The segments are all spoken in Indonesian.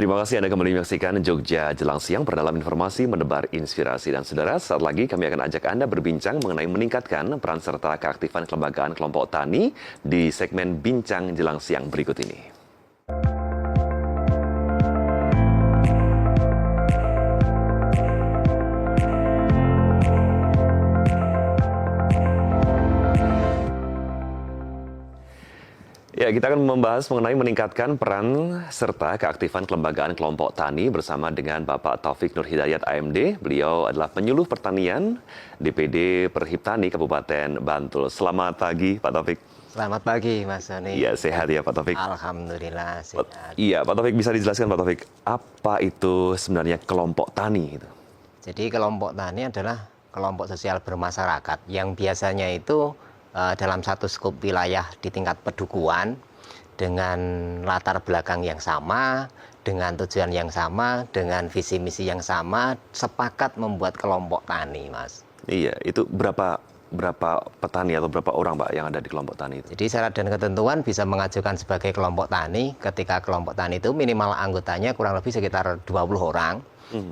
Terima kasih Anda kembali menyaksikan Jogja Jelang Siang, perdalam informasi menebar inspirasi. Dan saudara, saat lagi kami akan ajak Anda berbincang mengenai meningkatkan peran serta keaktifan kelembagaan kelompok tani di segmen Bincang Jelang Siang berikut ini. Ya, kita akan membahas mengenai meningkatkan peran serta keaktifan kelembagaan kelompok tani bersama dengan Bapak Taufik Nur Hidayat AMD. Beliau adalah penyuluh pertanian DPD Perhiptani Kabupaten Bantul. Selamat pagi, Pak Taufik. Selamat pagi, Mas Soni. Iya, sehat ya, Pak Taufik. Alhamdulillah sehat. Iya, Pak Taufik, bisa dijelaskan, Pak Taufik, apa itu sebenarnya kelompok tani? Jadi kelompok tani adalah kelompok sosial bermasyarakat yang biasanya itu dalam satu skup wilayah di tingkat pedukuhan dengan latar belakang yang sama, dengan tujuan yang sama, dengan visi misi yang sama, sepakat membuat kelompok tani, Mas. Iya, itu berapa petani atau berapa orang, Pak, yang ada di kelompok tani itu? Jadi syarat dan ketentuan bisa mengajukan sebagai kelompok tani ketika kelompok tani itu minimal anggotanya kurang lebih sekitar 20 orang.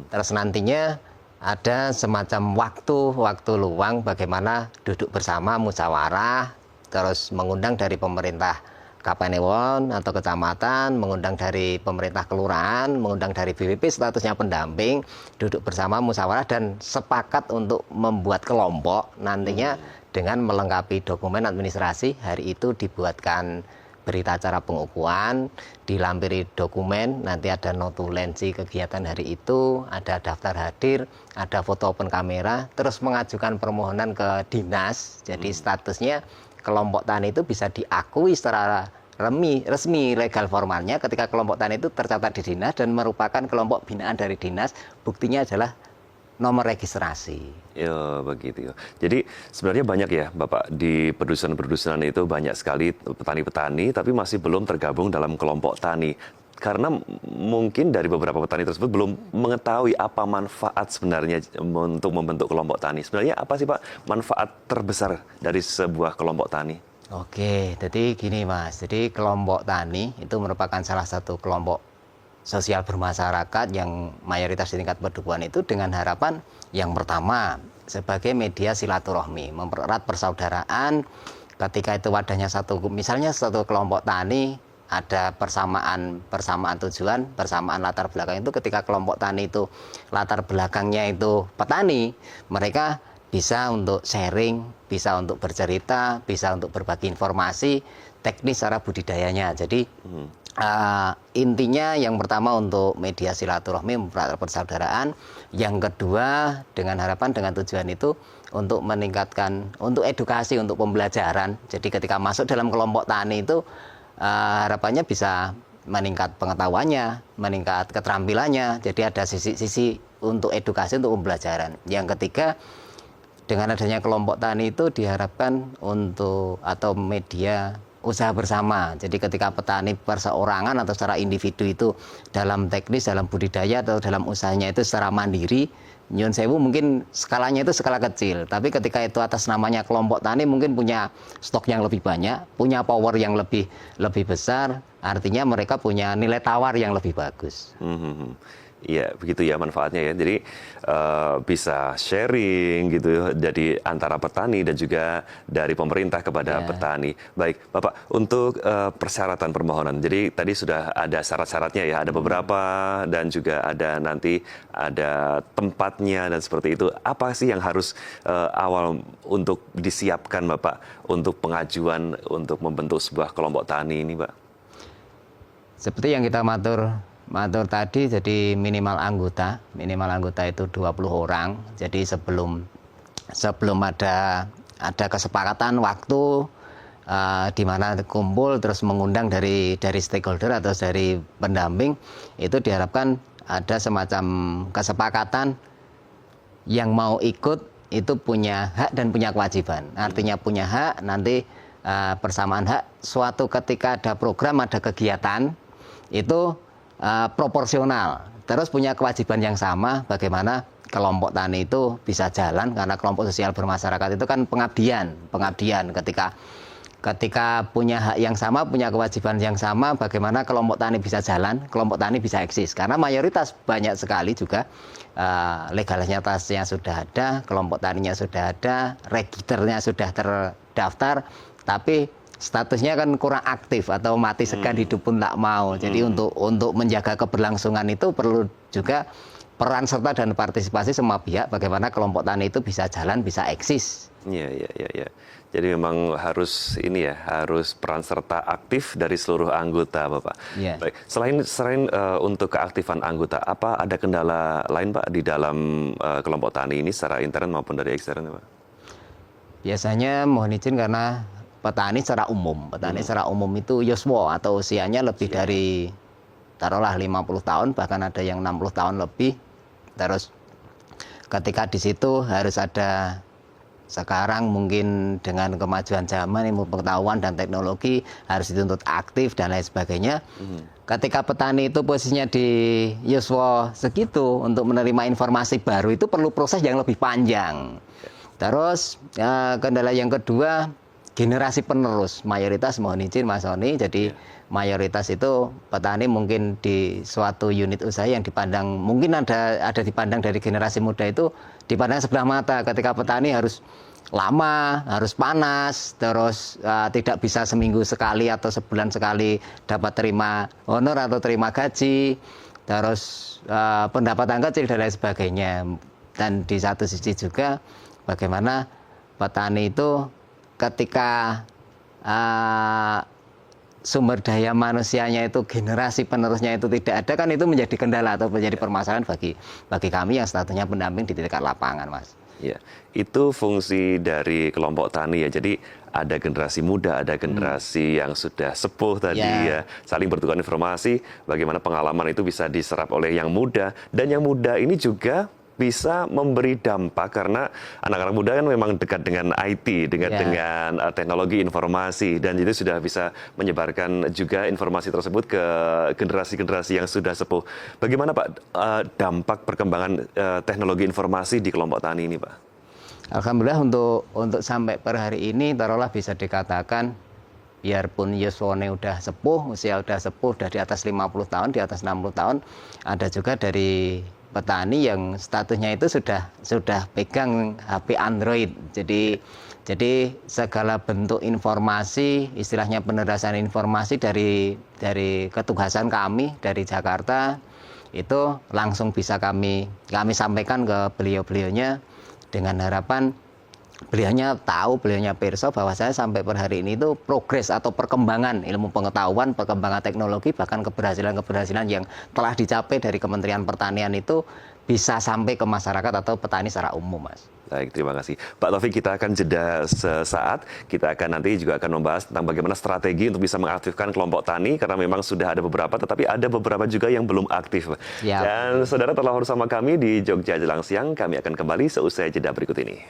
Terus nantinya ada semacam waktu luang bagaimana duduk bersama musyawarah, terus mengundang dari pemerintah Kapanewon atau kecamatan, mengundang dari pemerintah kelurahan, mengundang dari BPP statusnya pendamping, duduk bersama musyawarah dan sepakat untuk membuat kelompok. Nantinya dengan melengkapi dokumen administrasi, hari itu dibuatkan berita acara pengukuhan, dilampiri dokumen, nanti ada notulensi kegiatan hari itu, ada daftar hadir, ada foto open kamera, terus mengajukan permohonan ke dinas. Jadi statusnya kelompok tani itu bisa diakui secara resmi legal formalnya ketika kelompok tani itu tercatat di dinas dan merupakan kelompok binaan dari dinas. Buktinya adalah nomor registrasi. Ya, begitu ya. Jadi sebenarnya banyak ya, Bapak, di pedusunan-pedusunan itu banyak sekali petani-petani tapi masih belum tergabung dalam kelompok tani. Karena mungkin dari beberapa petani tersebut belum mengetahui apa manfaat sebenarnya untuk membentuk kelompok tani. Sebenarnya apa sih, Pak, manfaat terbesar dari sebuah kelompok tani? Oke, jadi gini, Mas. Jadi kelompok tani itu merupakan salah satu kelompok sosial bermasyarakat yang mayoritas di tingkat pedukuhan itu dengan harapan yang pertama sebagai media silaturahmi, mempererat persaudaraan. Ketika itu wadahnya misalnya satu kelompok tani ada persamaan tujuan, persamaan latar belakang itu, ketika kelompok tani itu latar belakangnya itu petani, mereka bisa untuk sharing, bisa untuk bercerita, bisa untuk berbagi informasi teknis cara budidayanya. Jadi intinya yang pertama untuk media silaturahmi, mempererat persaudaraan. Yang kedua dengan harapan, dengan tujuan itu untuk meningkatkan, untuk edukasi, untuk pembelajaran. Jadi ketika masuk dalam kelompok tani itu harapannya bisa meningkat pengetahuannya, meningkat keterampilannya. Jadi ada sisi-sisi untuk edukasi, untuk pembelajaran. Yang ketiga, dengan adanya kelompok tani itu diharapkan untuk atau media usaha bersama. Jadi ketika petani perseorangan atau secara individu itu dalam teknis, dalam budidaya atau dalam usahanya itu secara mandiri, nyun sewu mungkin skalanya itu skala kecil. Tapi ketika itu atas namanya kelompok tani mungkin punya stok yang lebih banyak, punya power yang lebih besar, artinya mereka punya nilai tawar yang lebih bagus. Iya, begitu ya manfaatnya ya. Jadi bisa sharing gitu, jadi antara petani dan juga dari pemerintah kepada petani. Baik, Bapak, untuk persyaratan permohonan. Jadi tadi sudah ada syarat-syaratnya ya, ada beberapa dan juga ada nanti ada tempatnya dan seperti itu. Apa sih yang harus awal untuk disiapkan, Bapak, untuk pengajuan untuk membentuk sebuah kelompok tani ini, Pak? Seperti yang kita matur tadi, jadi minimal anggota itu 20 orang. Jadi sebelum ada kesepakatan waktu di mana kumpul terus mengundang dari stakeholder atau dari pendamping, itu diharapkan ada semacam kesepakatan yang mau ikut itu punya hak dan punya kewajiban. Artinya punya hak, nanti persamaan hak, suatu ketika ada program, ada kegiatan itu proporsional, terus punya kewajiban yang sama. Bagaimana kelompok tani itu bisa jalan, karena kelompok sosial bermasyarakat itu kan pengabdian. Ketika ketika punya hak yang sama, punya kewajiban yang sama, bagaimana kelompok tani bisa jalan, kelompok tani bisa eksis. Karena mayoritas banyak sekali juga legalitasnya sudah ada, kelompok taninya sudah ada, registernya sudah terdaftar, tapi statusnya kan kurang aktif atau mati segan hidup pun tak mau. Jadi untuk menjaga keberlangsungan itu perlu juga peran serta dan partisipasi semua pihak, bagaimana kelompok tani itu bisa jalan, bisa eksis. Iya, iya, iya, iya. Jadi memang harus ini ya, harus peran serta aktif dari seluruh anggota, Bapak. Ya. Baik, selain untuk keaktifan anggota, apa ada kendala lain, Pak, di dalam kelompok tani ini secara intern maupun dari ekstern, Pak? Biasanya mohon izin karena petani secara umum itu yoswo atau usianya lebih dari taruhlah 50 tahun, bahkan ada yang 60 tahun lebih. Terus ketika di situ harus ada, sekarang mungkin dengan kemajuan zaman, ilmu pengetahuan dan teknologi harus dituntut aktif dan lain sebagainya. Ketika petani itu posisinya di yuswa segitu, untuk menerima informasi baru itu perlu proses yang lebih panjang. Terus kendala yang kedua, generasi penerus. Mayoritas mohon izin Mas Soni, jadi mayoritas itu petani mungkin di suatu unit usaha yang dipandang, mungkin ada dipandang dari generasi muda itu dipandang sebelah mata. Ketika petani harus lama, harus panas, terus tidak bisa seminggu sekali atau sebulan sekali dapat terima honor atau terima gaji, terus pendapatan kecil dan lain sebagainya. Dan di satu sisi juga bagaimana petani itu ketika sumber daya manusianya itu, generasi penerusnya itu tidak ada, kan itu menjadi kendala atau menjadi permasalahan bagi kami yang statusnya pendamping di tingkat lapangan, Mas. Ya, itu fungsi dari kelompok tani ya. Jadi ada generasi muda, ada generasi yang sudah sepuh tadi ya, saling bertukar informasi, bagaimana pengalaman itu bisa diserap oleh yang muda, dan yang muda ini juga bisa memberi dampak karena anak-anak muda kan memang dekat dengan IT, dengan teknologi informasi, dan itu sudah bisa menyebarkan juga informasi tersebut ke generasi-generasi yang sudah sepuh. Bagaimana Pak dampak perkembangan teknologi informasi di kelompok tani ini, Pak? Alhamdulillah untuk sampai per hari ini taruhlah bisa dikatakan biarpun yuswone udah sepuh, usia udah sepuh, udah di atas 50 tahun, di atas 60 tahun, ada juga dari petani yang statusnya itu sudah pegang HP Android. Jadi segala bentuk informasi, istilahnya penegasan informasi dari ketugasan kami dari Jakarta itu langsung bisa kami sampaikan ke beliau-beliaunya, dengan harapan beliaunya tahu, beliaunya pirsa bahwa saya sampai per hari ini itu progres atau perkembangan ilmu pengetahuan, perkembangan teknologi, bahkan keberhasilan yang telah dicapai dari Kementerian Pertanian itu bisa sampai ke masyarakat atau petani secara umum, Mas. Baik, terima kasih. Pak Taufik, kita akan jeda sesaat. Kita akan nanti juga akan membahas tentang bagaimana strategi untuk bisa mengaktifkan kelompok tani, karena memang sudah ada beberapa, tetapi ada beberapa juga yang belum aktif. Dan saudara telah bersama kami di Jogja Jelang Siang. Kami akan kembali seusai jeda berikut ini.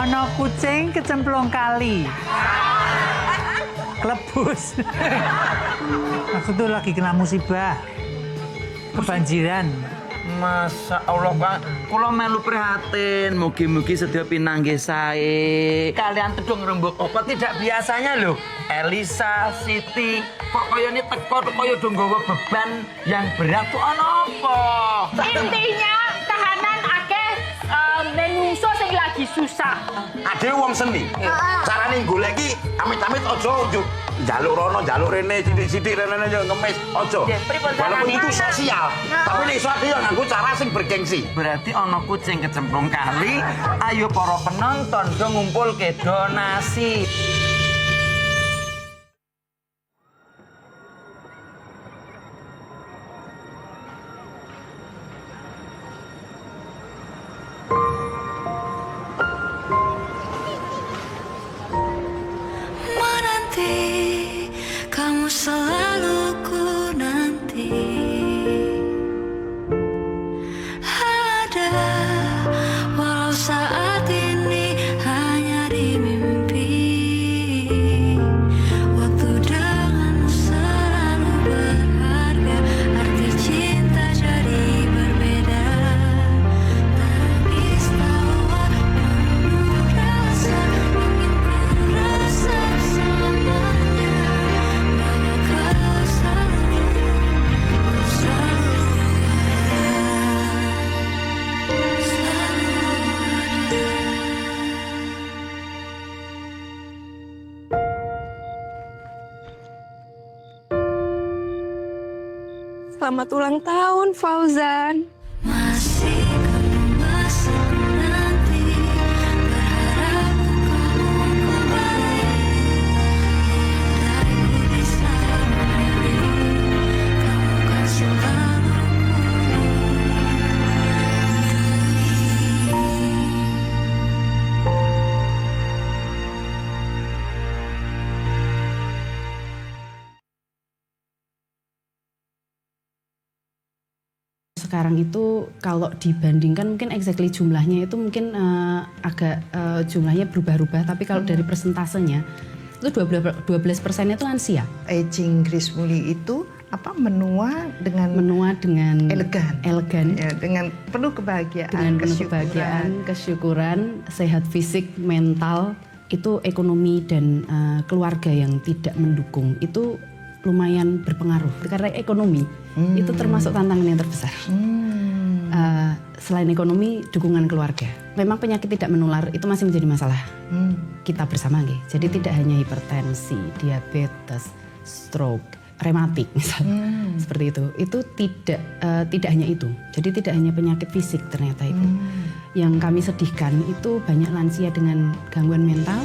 Ono kucing kecemplung kali, kelebus. Aku tuh lagi kena musibah, kebanjiran. Masya Allah, Pak. Kula melu prihatin. Mugi-mugi sedaya pinanggih sae. Kalian tedung rembug apa tidak biasanya lho. Elisa, Siti, kok kaya ini teko kaya do nggawa beban yang berat tuh ana apa? Intinya tahanan akeh menungso sing lagi susah. Ade wong seni. Carane golek iki amit-amit aja njaluk rono, njaluk rene, sithik-sithik rene ngemis aja. Walaupun itu sosial, tapi nek iso ade yo nganggo cara sing bergengsi. Berarti ana kucing kecemplung kali, ayo para penonton do ngumpulke donasi. Kamu selalu ku nanti. Ada walau saat ini hanya di mimpi. Selamat ulang tahun, Fauzan. Masih kembali nanti berharap kamu kembali dan ku bisa memilih kamu kan selalu sekarang itu kalau dibandingkan mungkin exactly jumlahnya itu mungkin agak jumlahnya berubah-ubah, tapi kalau dari persentasenya itu 12% itu lansia. Aging gracefully itu menua dengan elegan ya, dengan penuh kebahagiaan, kesyukuran, sehat fisik, mental, itu ekonomi dan keluarga yang tidak mendukung itu lumayan berpengaruh karena ekonomi itu termasuk tantangan yang terbesar. Selain ekonomi, dukungan keluarga. Memang penyakit tidak menular itu masih menjadi masalah kita bersama, jadi tidak hanya hipertensi, diabetes, stroke, rematik misalnya seperti itu. Itu tidak hanya itu. Jadi tidak hanya penyakit fisik ternyata itu. Yang kami sedihkan itu banyak lansia dengan gangguan mental.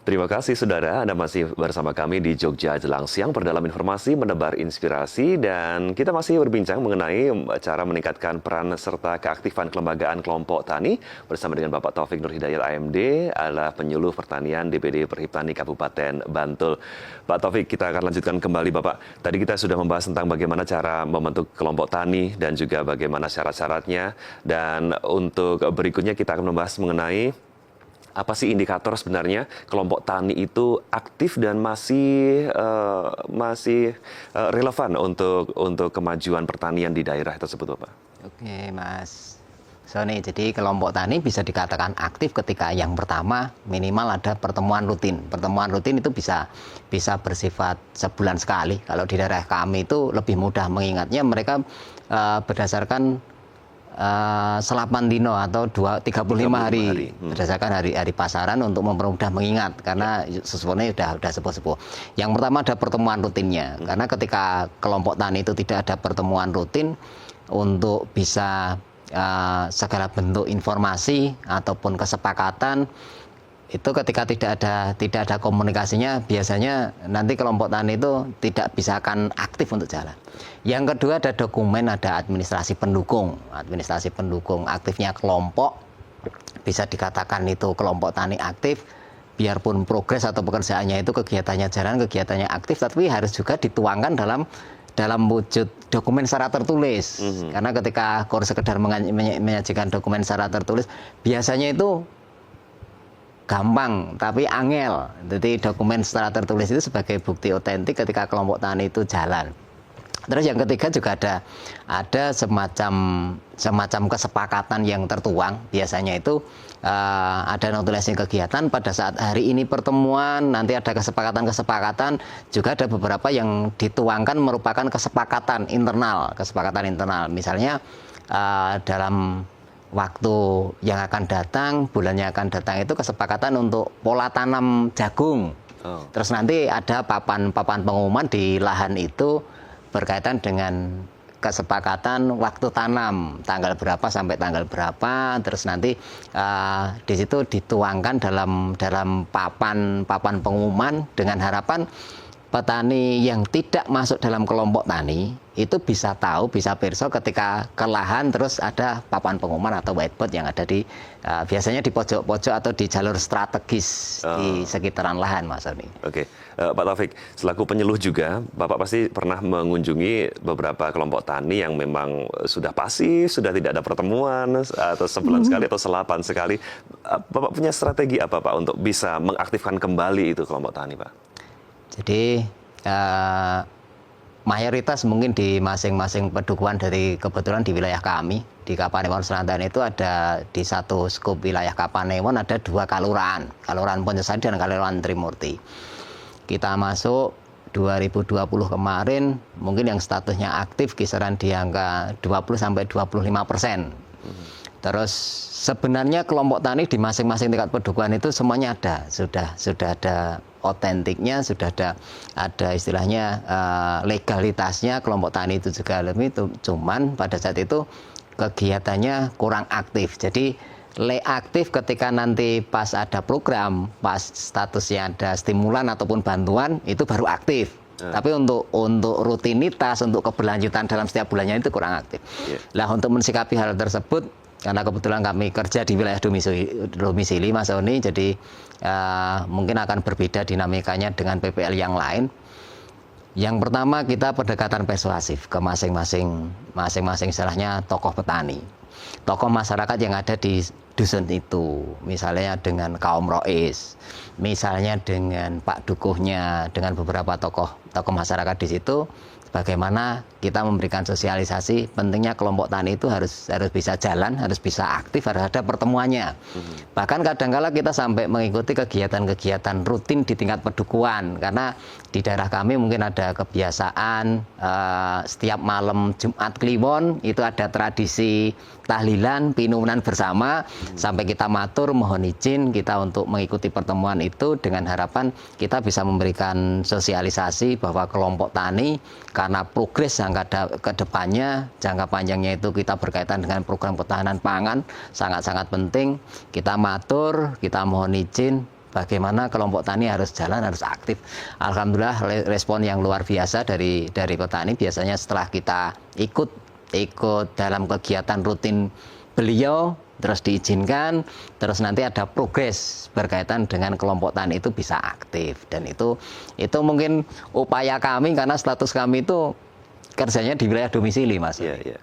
Terima kasih saudara, Anda masih bersama kami di Jogja Jelang Siang, perdalam informasi menebar inspirasi, dan kita masih berbincang mengenai cara meningkatkan peran serta keaktifan kelembagaan kelompok tani bersama dengan Bapak Taufik Nur Hidayat AMD, adalah penyuluh pertanian DPD Perhiptani Kabupaten Bantul. Pak Taufik, kita akan lanjutkan kembali Bapak. Tadi kita sudah membahas tentang bagaimana cara membentuk kelompok tani dan juga bagaimana syarat-syaratnya, dan untuk berikutnya kita akan membahas mengenai apa sih indikator sebenarnya kelompok tani itu aktif dan masih relevan untuk kemajuan pertanian di daerah tersebut, Bapak? Oke, Mas Sony. Jadi kelompok tani bisa dikatakan aktif ketika yang pertama minimal ada pertemuan rutin. Pertemuan rutin itu bisa bersifat sebulan sekali. Kalau di daerah kami itu lebih mudah mengingatnya, mereka berdasarkan selapan dino atau 35 hari berdasarkan hari pasaran untuk mempermudah mengingat, karena sesuatunya sudah sepuh-sepuh. Yang pertama ada pertemuan rutinnya, karena ketika kelompok tani itu tidak ada pertemuan rutin untuk bisa segala bentuk informasi ataupun kesepakatan, itu ketika tidak ada komunikasinya, biasanya nanti kelompok tani itu tidak bisa akan aktif untuk jalan. Yang kedua ada dokumen, ada administrasi pendukung. Administrasi pendukung aktifnya kelompok, bisa dikatakan itu kelompok tani aktif, biarpun progres atau pekerjaannya itu kegiatannya jalan, kegiatannya aktif, tapi harus juga dituangkan dalam wujud dokumen secara tertulis. Karena ketika sekedar menyajikan dokumen secara tertulis, biasanya itu gampang tapi angel. Jadi dokumen secara tertulis itu sebagai bukti otentik ketika kelompok tani itu jalan. Terus yang ketiga juga ada semacam kesepakatan yang tertuang. Biasanya itu ada notulisasi kegiatan pada saat hari ini pertemuan, nanti ada kesepakatan, juga ada beberapa yang dituangkan merupakan kesepakatan internal. Misalnya dalam waktu yang akan datang, bulannya akan datang itu kesepakatan untuk pola tanam jagung. Terus nanti ada papan pengumuman di lahan itu berkaitan dengan kesepakatan waktu tanam, tanggal berapa sampai tanggal berapa. Terus nanti di situ dituangkan dalam papan pengumuman, dengan harapan petani yang tidak masuk dalam kelompok tani itu bisa tahu, bisa perso ketika ke lahan, terus ada papan pengumuman atau whiteboard yang ada di biasanya di pojok-pojok atau di jalur strategis di sekitaran lahan, Mas Sony. Oke, Pak Taufik, selaku penyuluh juga, Bapak pasti pernah mengunjungi beberapa kelompok tani yang memang sudah pasif, sudah tidak ada pertemuan atau sebulan sekali atau selapan sekali. Bapak punya strategi apa, Pak, untuk bisa mengaktifkan kembali itu kelompok tani, Pak? Jadi mayoritas mungkin di masing-masing pedukuhan, dari kebetulan di wilayah kami di Kapanewon Selatan itu ada di satu skup wilayah Kapanewon ada 2 kalurahan, Kalurahan Ponyosari dan Kalurahan Trimurti. Kita masuk 2020 kemarin, mungkin yang statusnya aktif kisaran di angka 20-25%. Terus sebenarnya kelompok tani di masing-masing tingkat pedukuhan itu semuanya ada, sudah ada otentiknya, sudah ada istilahnya legalitasnya kelompok tani itu juga itu. Cuman pada saat itu kegiatannya kurang aktif. Jadi aktif ketika nanti pas ada program, pas statusnya ada stimulan ataupun bantuan itu baru aktif. Tapi untuk rutinitas, untuk keberlanjutan dalam setiap bulannya itu kurang aktif. Nah, untuk mensikapi hal tersebut, karena kebetulan kami kerja di wilayah domisili Mas Oni, jadi mungkin akan berbeda dinamikanya dengan PPL yang lain. Yang pertama, kita pendekatan persuasif ke masing-masing istilahnya tokoh petani, tokoh masyarakat yang ada di dusun itu, misalnya dengan kaum rois, misalnya dengan Pak Dukuhnya, dengan beberapa tokoh masyarakat di situ. Bagaimana kita memberikan sosialisasi pentingnya kelompok tani itu harus bisa jalan, harus bisa aktif, harus ada pertemuannya. Bahkan kadang-kala kita sampai mengikuti kegiatan-kegiatan rutin di tingkat pedukuhan, karena di daerah kami mungkin ada kebiasaan setiap malam Jumat Kliwon itu ada tradisi tahlilan, pinunan bersama, sampai kita matur mohon izin kita untuk mengikuti pertemuan itu dengan harapan kita bisa memberikan sosialisasi bahwa kelompok tani karena progres jangka ke depannya, jangka panjangnya itu kita berkaitan dengan program ketahanan pangan sangat-sangat penting. Kita matur, kita mohon izin bagaimana kelompok tani harus jalan, harus aktif. Alhamdulillah respon yang luar biasa dari petani. Biasanya setelah kita ikut dalam kegiatan rutin beliau, terus diizinkan, terus nanti ada progres berkaitan dengan kelompok tani itu bisa aktif. Dan itu mungkin upaya kami karena status kami itu kerjanya di wilayah domisili, Mas. Iya.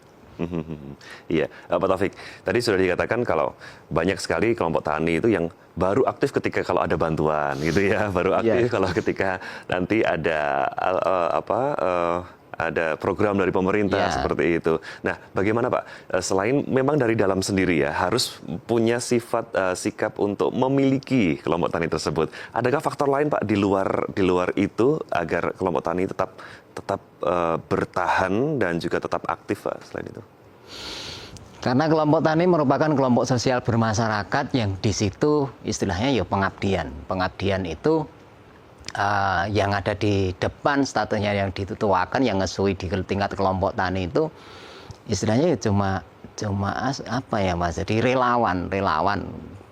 Iya, Pak Taufik, tadi sudah dikatakan kalau banyak sekali kelompok tani itu yang baru aktif ketika kalau ada bantuan gitu ya, baru aktif kalau ketika nanti ada ada program dari pemerintah seperti itu. Nah, bagaimana Pak? Selain memang dari dalam sendiri ya, harus punya sikap untuk memiliki kelompok tani tersebut. Adakah faktor lain Pak di luar itu agar kelompok tani tetap bertahan dan juga tetap aktif Pak selain itu? Karena kelompok tani merupakan kelompok sosial bermasyarakat yang di situ istilahnya ya pengabdian. Pengabdian itu yang ada di depan statusnya yang dituakan, yang ngesui di tingkat kelompok tani itu istilahnya ya cuma apa ya Mas, jadi relawan.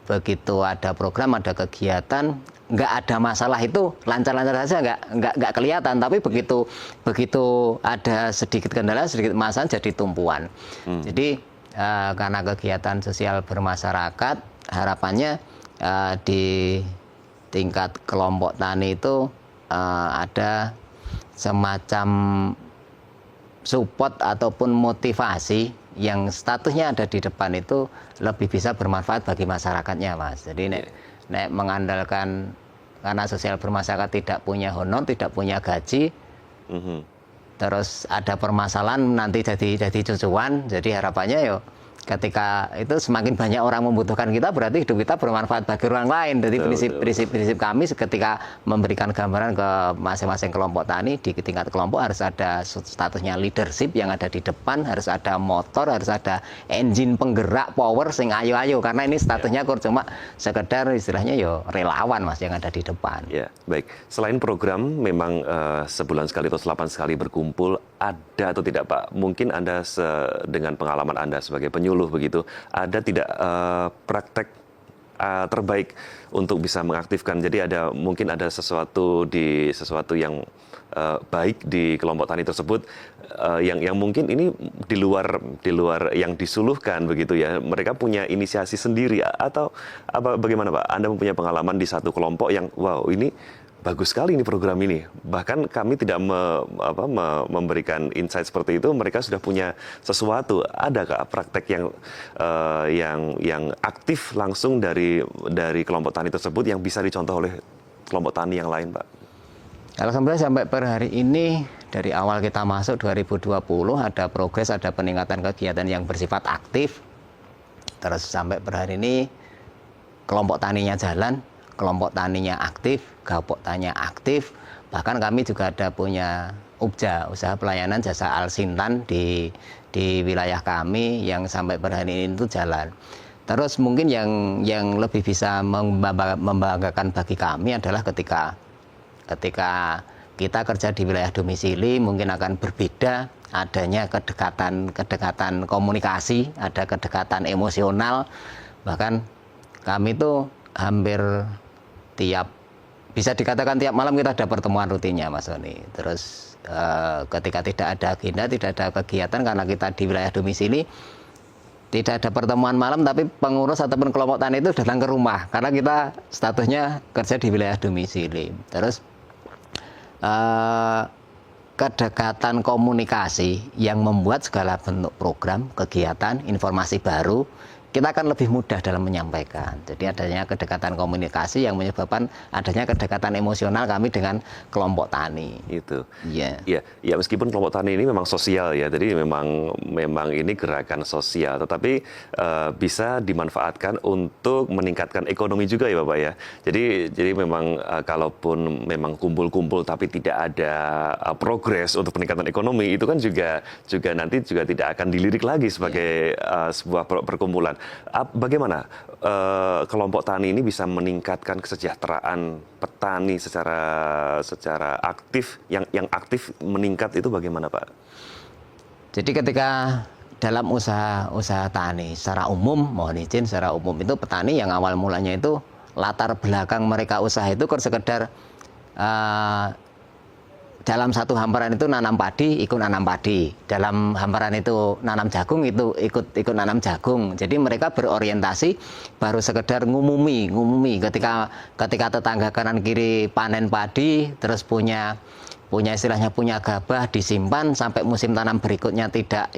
Begitu ada program, ada kegiatan, nggak ada masalah itu lancar-lancar saja, nggak kelihatan. Tapi begitu ada sedikit kendala, sedikit masalah jadi tumpuan. Jadi karena kegiatan sosial bermasyarakat, harapannya di tingkat kelompok tani itu ada semacam support ataupun motivasi yang statusnya ada di depan itu lebih bisa bermanfaat bagi masyarakatnya, Mas. Jadi nek mengandalkan karena sosial bermasyarakat tidak punya honor, tidak punya gaji, terus ada permasalahan nanti jadi cucuan. Jadi harapannya yo ketika itu semakin banyak orang membutuhkan kita, berarti hidup kita bermanfaat bagi orang lain. Jadi prinsip kami ketika memberikan gambaran ke masing-masing kelompok tani di tingkat kelompok harus ada statusnya leadership yang ada di depan, harus ada motor, harus ada engine penggerak power sing ayo-ayo, karena ini statusnya cuma sekedar istilahnya yo relawan Mas yang ada di depan. Ya, baik. Selain program memang sebulan sekali atau 8 sekali berkumpul, ada atau tidak Pak? Mungkin Anda dengan pengalaman Anda sebagai penyuluh begitu, ada tidak praktek terbaik untuk bisa mengaktifkan? Jadi mungkin ada sesuatu yang baik di kelompok tani tersebut yang mungkin ini di luar yang disuluhkan begitu ya. Mereka punya inisiasi sendiri atau bagaimana Pak? Anda mempunyai pengalaman di satu kelompok yang wow ini bagus sekali ini program ini. Bahkan kami tidak memberikan insight seperti itu. Mereka sudah punya sesuatu. Adakah praktek yang aktif langsung dari kelompok tani tersebut yang bisa dicontoh oleh kelompok tani yang lain, Pak? Alhamdulillah sampai per hari ini dari awal kita masuk 2020 ada progres, ada peningkatan kegiatan yang bersifat aktif. Terus sampai per hari ini kelompok taninya jalan, kelompok taninya aktif, kelompok taninya aktif. Bahkan kami juga ada punya UPJA, usaha pelayanan jasa Al-Sintan di wilayah kami yang sampai per hari ini itu jalan. Terus mungkin yang lebih bisa membanggakan bagi kami adalah ketika kita kerja di wilayah domisili mungkin akan berbeda, adanya kedekatan komunikasi, ada kedekatan emosional, bahkan kami itu hampir bisa dikatakan tiap malam kita ada pertemuan rutinnya, Mas Sony. Terus ketika tidak ada agenda, tidak ada kegiatan karena kita di wilayah domisili, tidak ada pertemuan malam, tapi pengurus ataupun kelompok tani itu datang ke rumah karena kita statusnya kerja di wilayah domisili. Terus kedekatan komunikasi yang membuat segala bentuk program, kegiatan, informasi baru kita akan lebih mudah dalam menyampaikan. Jadi adanya kedekatan komunikasi yang menyebabkan adanya kedekatan emosional kami dengan kelompok tani. Itu. Iya. Ya meskipun kelompok tani ini memang sosial ya, jadi memang ini gerakan sosial, tetapi bisa dimanfaatkan untuk meningkatkan ekonomi juga ya Bapak ya. Jadi memang kalaupun memang kumpul-kumpul tapi tidak ada progres untuk peningkatan ekonomi, itu kan juga nanti juga tidak akan dilirik lagi sebagai sebuah perkumpulan. Bagaimana kelompok tani ini bisa meningkatkan kesejahteraan petani secara aktif, yang aktif meningkat itu bagaimana Pak? Jadi ketika dalam usaha tani secara umum, mohon izin secara umum itu petani yang awal mulanya itu latar belakang mereka usaha itu sekedar dalam satu hamparan itu nanam padi, ikut nanam padi. Dalam hamparan itu nanam jagung, itu ikut nanam jagung. Jadi mereka berorientasi baru sekedar ngumumi. Ketika tetangga kanan kiri panen padi, terus punya gabah disimpan sampai musim tanam berikutnya tidak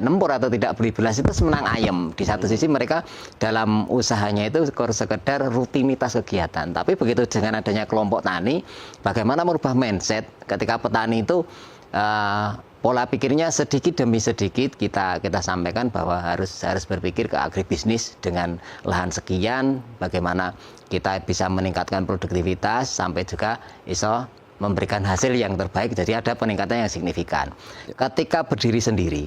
nempur atau tidak beli belas, itu semenang ayam. Di satu sisi mereka dalam usahanya itu sekedar rutinitas kegiatan. Tapi begitu dengan adanya kelompok tani, bagaimana merubah mindset ketika petani itu pola pikirnya sedikit demi sedikit kita sampaikan bahwa harus berpikir ke agribisnis dengan lahan sekian, bagaimana kita bisa meningkatkan produktivitas sampai juga iso memberikan hasil yang terbaik, jadi ada peningkatan yang signifikan. Ketika berdiri sendiri,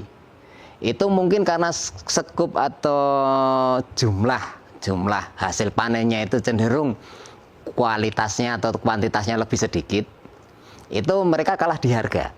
itu mungkin karena sekup atau jumlah hasil panennya itu cenderung kualitasnya atau kuantitasnya lebih sedikit, itu mereka kalah di harga.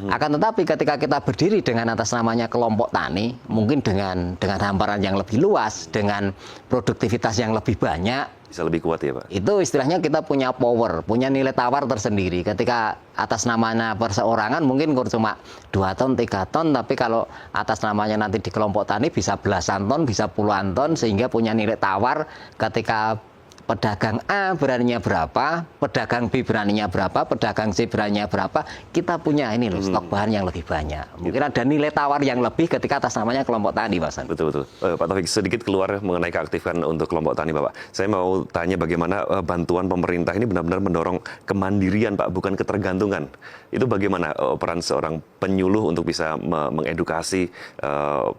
Akan tetapi ketika kita berdiri dengan atas namanya kelompok tani, mungkin dengan hamparan yang lebih luas, dengan produktivitas yang lebih banyak, bisa lebih kuat ya Pak? Itu istilahnya kita punya power, punya nilai tawar tersendiri. Ketika atas namanya perseorangan mungkin cuma 2 ton, 3 ton, tapi kalau atas namanya nanti di kelompok tani bisa belasan ton, bisa puluhan ton, sehingga punya nilai tawar ketika pedagang A beraninya berapa, pedagang B beraninya berapa, pedagang C beraninya berapa, kita punya ini loh stok bahan yang lebih banyak. Mungkin ada nilai tawar yang lebih ketika atas namanya kelompok tani, Mas. Betul. Pak Taufik, sedikit keluar mengenai keaktifan untuk kelompok tani, Bapak. Saya mau tanya bagaimana bantuan pemerintah ini benar-benar mendorong kemandirian, Pak, bukan ketergantungan. Itu bagaimana peran seorang penyuluh untuk bisa mengedukasi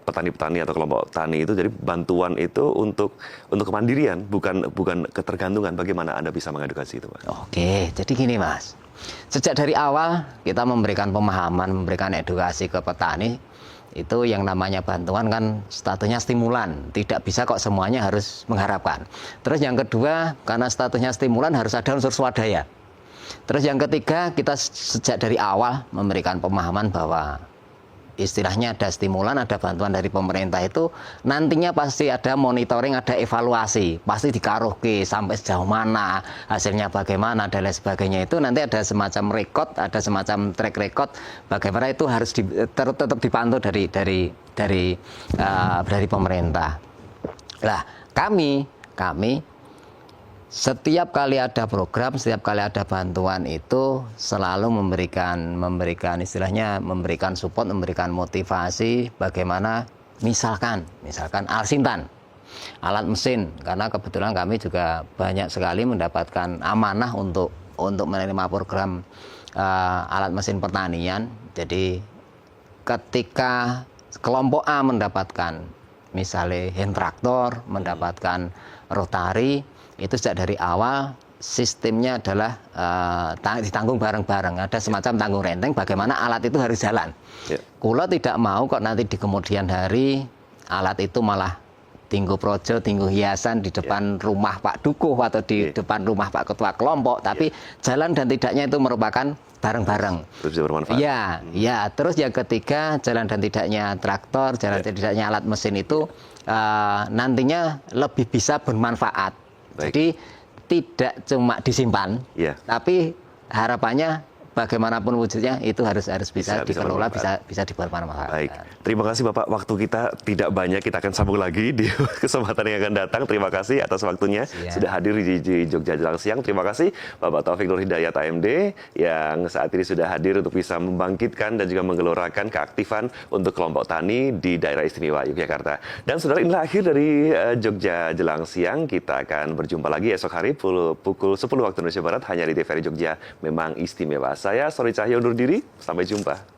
petani-petani atau kelompok tani itu, jadi bantuan itu untuk kemandirian, bukan ketergantungan. Bagaimana Anda bisa mengedukasi itu, Pak? Oke, jadi gini Mas, sejak dari awal kita memberikan pemahaman, memberikan edukasi ke petani, itu yang namanya bantuan kan statusnya stimulan, tidak bisa kok semuanya harus mengharapkan. Terus yang kedua, karena statusnya stimulan harus ada unsur swadaya. Terus yang ketiga, kita sejak dari awal memberikan pemahaman bahwa istilahnya ada stimulan, ada bantuan dari pemerintah itu nantinya pasti ada monitoring, ada evaluasi, pasti dikaruhke sampai sejauh mana, hasilnya bagaimana dan lain sebagainya. Itu nanti ada semacam record, ada semacam track record bagaimana itu harus tetap dipantau dari pemerintah. Nah, kami setiap kali ada program, setiap kali ada bantuan itu selalu memberikan istilahnya memberikan support, memberikan motivasi bagaimana misalkan Al-Sintan, alat mesin, karena kebetulan kami juga banyak sekali mendapatkan amanah untuk menerima program alat mesin pertanian. Jadi ketika kelompok A mendapatkan misalnya hand traktor, mendapatkan rotari, itu sejak dari awal sistemnya adalah ditanggung bareng-bareng. Ada semacam tanggung renteng bagaimana alat itu harus jalan. Kulo tidak mau kok nanti di kemudian hari alat itu malah tinggu projo, tinggu hiasan di depan rumah Pak Dukuh atau di depan rumah Pak Ketua Kelompok, tapi jalan dan tidaknya itu merupakan bareng-bareng. Terus bisa bermanfaat. Ya. Terus yang ketiga, jalan dan tidaknya traktor, jalan dan tidaknya alat mesin itu nantinya lebih bisa bermanfaat. Jadi tidak cuma disimpan, tapi harapannya bagaimanapun wujudnya itu harus bisa dikelola, bisa bermanfaat. Baik, terima kasih Bapak. Waktu kita tidak banyak, kita akan sambung lagi di kesempatan yang akan datang. Terima kasih atas waktunya sudah hadir di Jogja Jelang Siang. Terima kasih Bapak Taufik Nur Hidayat AMD yang saat ini sudah hadir untuk bisa membangkitkan dan juga menggelorakan keaktifan untuk kelompok tani di Daerah Istimewa Yogyakarta. Dan saudara, inilah akhir dari Jogja Jelang Siang. Kita akan berjumpa lagi esok hari pukul 10 waktu Indonesia Barat hanya di TVRI Jogja Memang Istimewa. Saya Sori Cahyo undur diri, sampai jumpa.